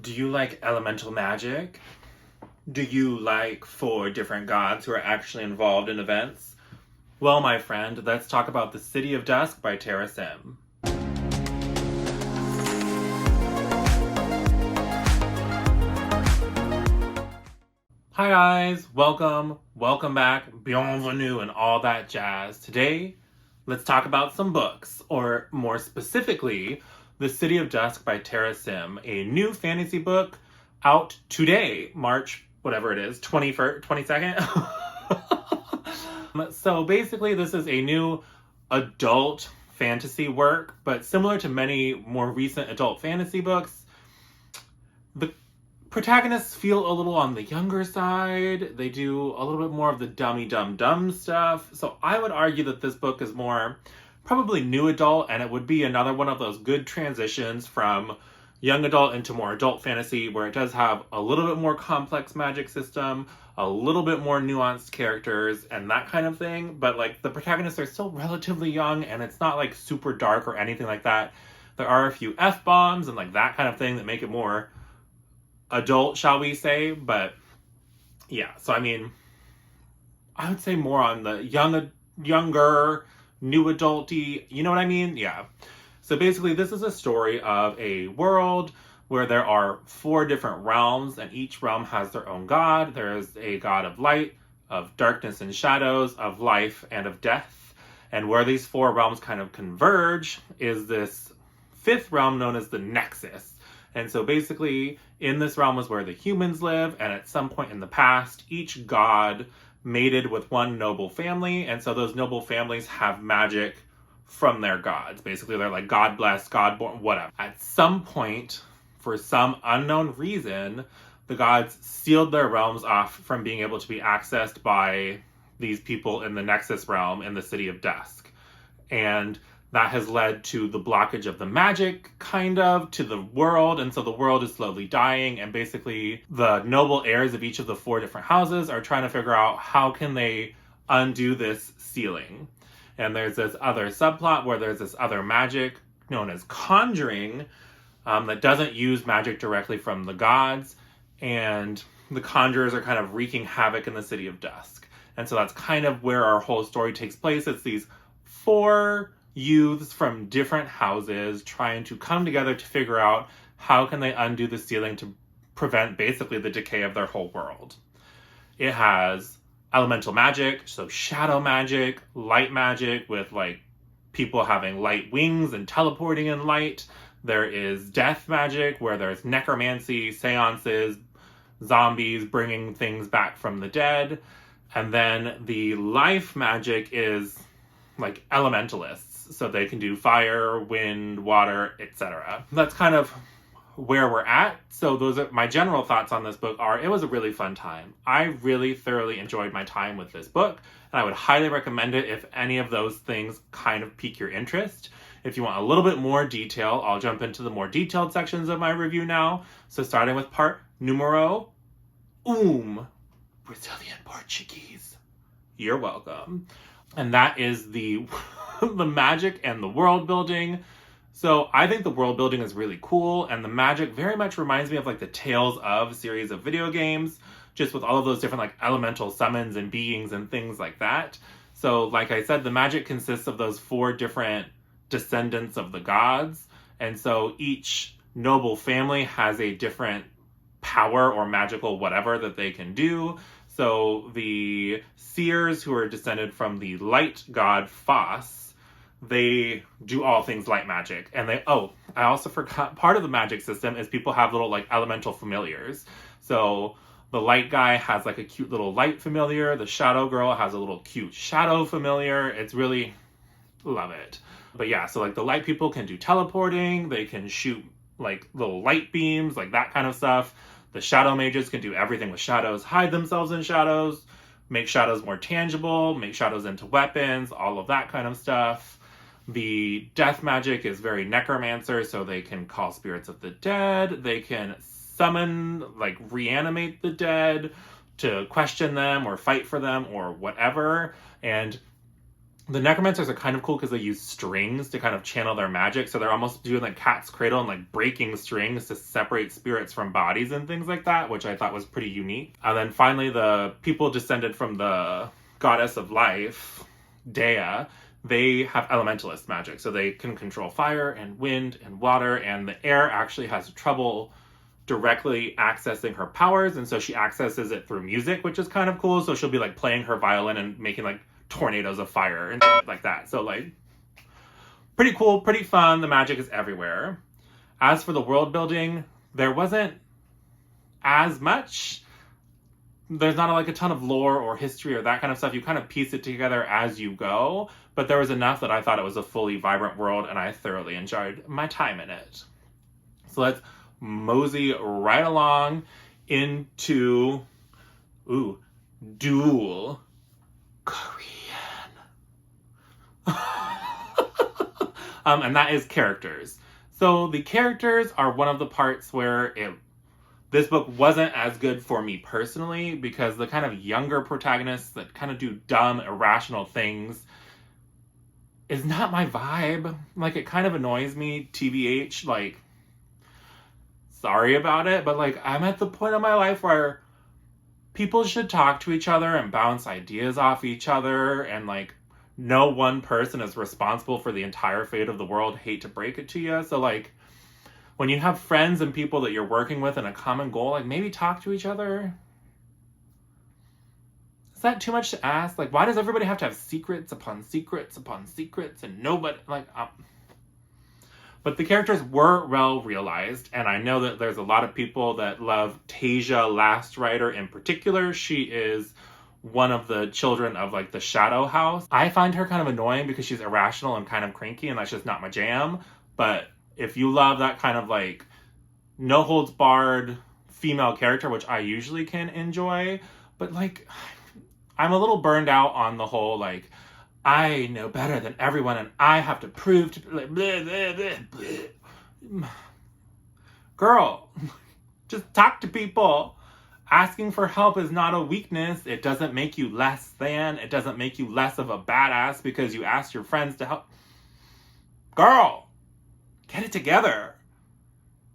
Do you like elemental magic? Do you like 4 different gods who are actually involved in events? Well, my friend, let's talk about The City of Dusk by Tara Sim. Hi guys, welcome back, bienvenue, and all that jazz. Today, let's talk about some books, or more specifically, The City of Dusk by Tara Sim, a new fantasy book out today, March, whatever it is, 22nd? So basically, this is a new adult fantasy work, but similar to many more recent adult fantasy books, the protagonists feel a little on the younger side. They do a little bit more of the dumb stuff. So I would argue that this book is more probably new adult, and it would be another one of those good transitions from young adult into more adult fantasy, where it does have a little bit more complex magic system, a little bit more nuanced characters, and that kind of thing. But like the protagonists are still relatively young, and it's not like super dark or anything like that. There are a few F-bombs and like that kind of thing that make it more adult, shall we say. But yeah, so I mean, I would say more on the younger, new adulty, you know what I mean? Yeah. So basically, this is a story of a world where there are 4 different realms, and each realm has their own god. There is a god of light, of darkness and shadows, of life, and of death. And where these 4 realms kind of converge is this 5th realm known as the Nexus. And so basically, in this realm is where the humans live, and at some point in the past, each god mated with one noble family, and so those noble families have magic from their gods. Basically, they're like God-blessed, God-born, whatever. At some point, for some unknown reason, the gods sealed their realms off from being able to be accessed by these people in the Nexus realm in the City of Dusk. And that has led to the blockage of the magic, kind of, to the world, and so the world is slowly dying, and basically the noble heirs of each of the 4 different houses are trying to figure out how can they undo this sealing. And there's this other subplot where there's this other magic known as conjuring that doesn't use magic directly from the gods, and the conjurers are kind of wreaking havoc in the City of Dusk. And so that's kind of where our whole story takes place. It's these 4 youths from different houses trying to come together to figure out how can they undo the sealing to prevent basically the decay of their whole world. It has elemental magic, so shadow magic, light magic with like people having light wings and teleporting in light. There is death magic where there's necromancy, seances, zombies bringing things back from the dead. And then the life magic is like elementalists, so they can do fire, wind, water, etc. That's kind of where we're at. So those are my general thoughts on this book. It was a really fun time. I really thoroughly enjoyed my time with this book, and I would highly recommend it if any of those things kind of pique your interest. If you want a little bit more detail, I'll jump into the more detailed sections of my review now. So starting with part numero Brazilian Portuguese. You're welcome. And that is the the magic and the world building. So I think the world building is really cool, and the magic very much reminds me of like the Tales of series of video games, just with all of those different like elemental summons and beings and things like that. So like I said, the magic consists of those 4 different descendants of the gods, and so each noble family has a different power or magical whatever that they can do. So the seers, who are descended from the light god Phos, they do all things light magic. And I also forgot, part of the magic system is people have little like elemental familiars. So the light guy has like a cute little light familiar. The shadow girl has a little cute shadow familiar. It's really, love it. But yeah, so like the light people can do teleporting. They can shoot like little light beams, like that kind of stuff. The shadow mages can do everything with shadows, hide themselves in shadows, make shadows more tangible, make shadows into weapons, all of that kind of stuff. The death magic is very necromancer, so they can call spirits of the dead. They can summon, like reanimate the dead to question them or fight for them or whatever. And The necromancers are kind of cool because they use strings to kind of channel their magic. So they're almost doing like cat's cradle and like breaking strings to separate spirits from bodies and things like that, which I thought was pretty unique. And then finally, the people descended from the goddess of life, Dea, they have elementalist magic. So they can control fire and wind and water, and the air actually has trouble directly accessing her powers. And so she accesses it through music, which is kind of cool. So she'll be like playing her violin and making like tornadoes of fire and like that. So like pretty cool, pretty fun. The magic is everywhere. As for the world building, there wasn't as much. There's not like a ton of lore or history or that kind of stuff. You kind of piece it together as you go, but there was enough that I thought it was a fully vibrant world and I thoroughly enjoyed my time in it. So let's mosey right along into Dual Korean. And that is characters. So the characters are one of the parts where this book wasn't as good for me personally, because the kind of younger protagonists that kind of do dumb, irrational things is not my vibe. Like, it kind of annoys me, TBH. Like, sorry about it, but like, I'm at the point of my life where people should talk to each other and bounce ideas off each other, and like, no one person is responsible for the entire fate of the world. Hate to break it to you. So like, when you have friends and people that you're working with and a common goal, like, maybe talk to each other. Is that too much to ask? Like, why does everybody have to have secrets upon secrets upon secrets and nobody, like, But the characters were well realized, and I know that there's a lot of people that love Tasia Last Rider in particular. She is one of the children of like the Shadow House. I find her kind of annoying because she's irrational and kind of cranky, and that's just not my jam. But if you love that kind of like no holds barred female character, which I usually can enjoy, but like, I'm a little burned out on the whole like, I know better than everyone and I have to prove to like, blah, blah, blah, blah. Girl, just talk to people. Asking for help is not a weakness. It doesn't make you less than. It doesn't make you less of a badass because you asked your friends to help. Girl, get it together.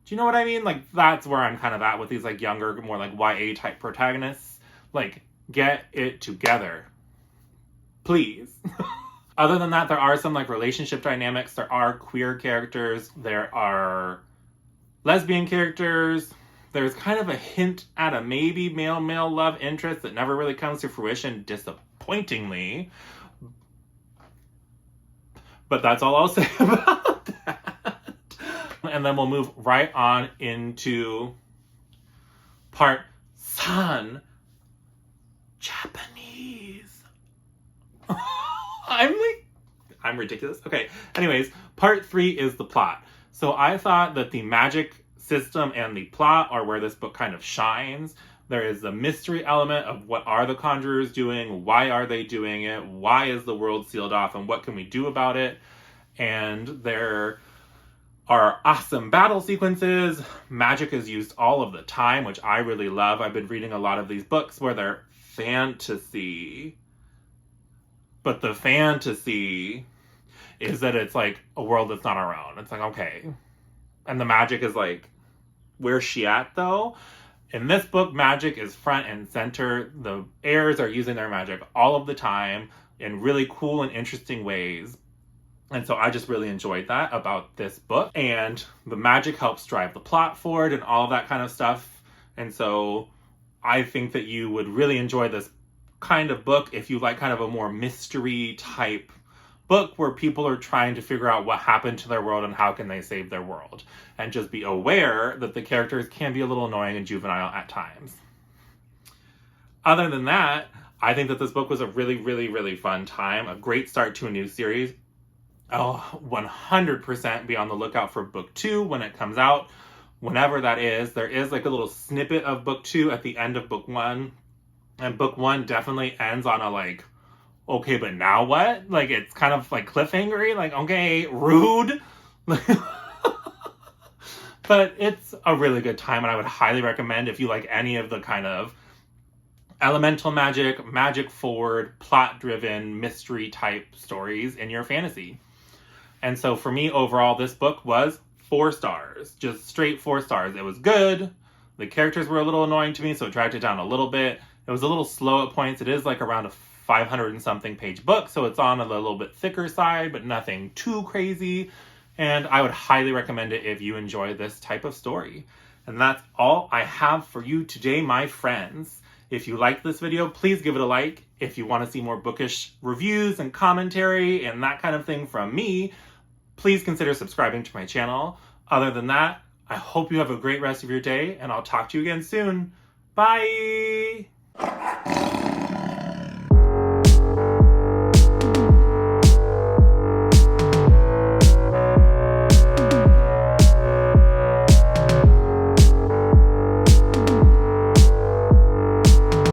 Do you know what I mean? Like, that's where I'm kind of at with these like younger, more like YA type protagonists. Like, get it together. Please. Other than that, there are some like relationship dynamics. There are queer characters. There are lesbian characters. There's kind of a hint at a maybe male-male love interest that never really comes to fruition, disappointingly. But that's all I'll say about that. And then we'll move right on into part 3, Japanese. I'm ridiculous. Okay, anyways, part 3 is the plot. So I thought that the magic system and the plot are where this book kind of shines. There is the mystery element of what are the conjurers doing, why are they doing it, why is the world sealed off, and what can we do about it. And there are awesome battle sequences. Magic is used all of the time, which I really love. I've been reading a lot of these books where they're fantasy, but the fantasy is that it's like a world that's not our own. It's like, okay. And the magic is like, where's she at though? In this book, magic is front and center. The heirs are using their magic all of the time in really cool and interesting ways. And so I just really enjoyed that about this book. And the magic helps drive the plot forward and all of that kind of stuff. And so I think that you would really enjoy this kind of book if you like kind of a more mystery type book where people are trying to figure out what happened to their world and how can they save their world. And just be aware that the characters can be a little annoying and juvenile at times. Other than that, I think that this book was a really, really, really fun time. A great start to a new series. I'll 100% be on the lookout for book 2 when it comes out. Whenever that is. There is like a little snippet of book 2 at the end of book 1. And book 1 definitely ends on a like, okay, but now what? Like, it's kind of like cliffhangery. Like, okay, rude. But it's a really good time, and I would highly recommend if you like any of the kind of elemental magic, magic forward, plot-driven, mystery-type stories in your fantasy. And so for me, overall, this book was 4 stars. Just straight 4 stars. It was good. The characters were a little annoying to me, so it dragged it down a little bit. It was a little slow at points. It is like around a 500 and something page book, so it's on a little bit thicker side, but nothing too crazy. And I would highly recommend it if you enjoy this type of story. And that's all I have for you today, my friends. If you liked this video, please give it a like. If you want to see more bookish reviews and commentary and that kind of thing from me, please consider subscribing to my channel. Other than that, I hope you have a great rest of your day, and I'll talk to you again soon. Bye!